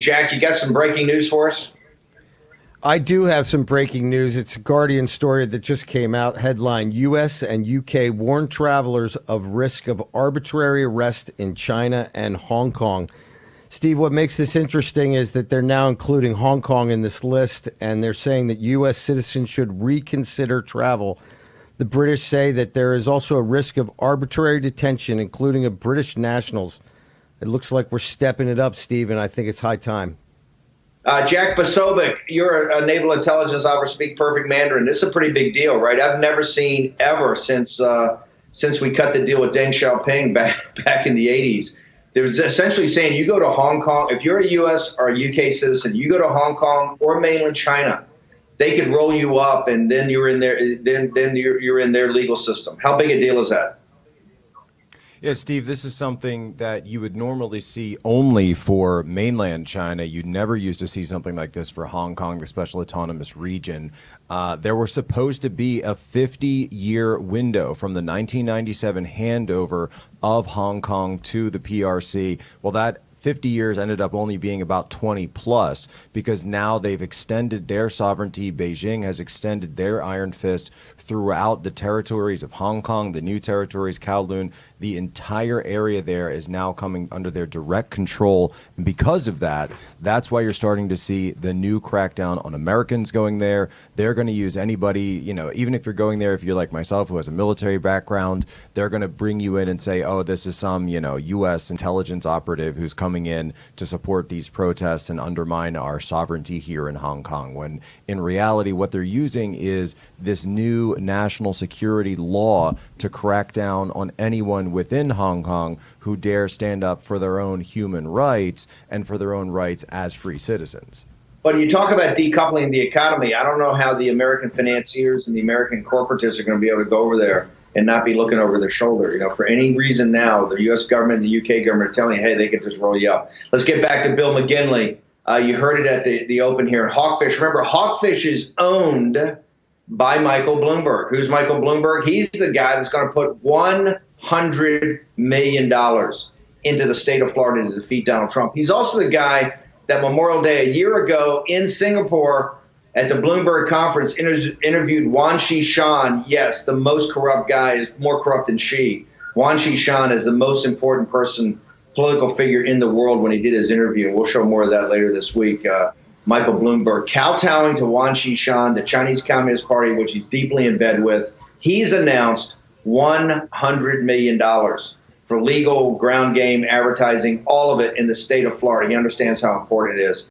Jack, you got some breaking news for us? I do have some breaking news. It's a Guardian story that just came out. Headline: U.S. and U.K. warn travelers of risk of arbitrary arrest in China and Hong Kong. Steve, what makes this interesting is that they're now including Hong Kong in this list, and they're saying that U.S. citizens should reconsider travel. The British say that there is also a risk of arbitrary detention, including of British nationals. It looks like we're stepping it up, Steve, and I think it's high time. Jack Posobiec, you're a naval intelligence officer, speak perfect Mandarin. This is a pretty big deal, right? I've never seen ever since we cut the deal with Deng Xiaoping back in the 80s. They're essentially saying you go to Hong Kong, if you're a U.S. or a U.K. citizen, you go to Hong Kong or mainland China, they could roll you up, and then you're in their legal system. How big a deal is that? Yeah, Steve, this is something that you would normally see only for mainland China. You'd never used to see something like this for Hong Kong, the Special Autonomous Region. There was supposed to be a 50-year window from the 1997 handover of Hong Kong to the PRC. Well, that 50 years ended up only being about 20 plus, because now they've extended their sovereignty. Beijing has extended their iron fist throughout the territories of Hong Kong, the new territories, Kowloon. The entire area there is now coming under their direct control. And because of that, that's why you're starting to see the new crackdown on Americans going there. They're going to use anybody, even if you're going there, if you're like myself who has a military background, they're going to bring you in and say, oh, this is some, U.S. intelligence operative who's coming in to support these protests and undermine our sovereignty here in Hong Kong. When in reality, what they're using is this new national security law to crack down on anyone within Hong Kong who dare stand up for their own human rights and for their own rights as free citizens. But you talk about decoupling the economy. I don't know how the American financiers and the American corporatists are going to be able to go over there and not be looking over their shoulder. For any reason now, the U.S. government and the U.K. government are telling you, hey, they can just roll you up. Let's get back to Bill McGinley. You heard it at the open here. Hawkfish. Remember, Hawkfish is owned by Michael Bloomberg. Who's Michael Bloomberg? He's the guy that's going to put $100 million into the state of Florida to defeat Donald Trump. He's also the guy that Memorial Day a year ago in Singapore at the Bloomberg conference interviewed Wan Shan. Yes, the most corrupt guy, is more corrupt than Xi. Wan Shan is the most important political figure in the world when he did his interview. We'll show more of that later this week. Michael Bloomberg kowtowing to Wan Shan, the Chinese Communist Party, which he's deeply in bed with. He's announced $100 million for legal, ground game, advertising, all of it in the state of Florida. He understands how important it is.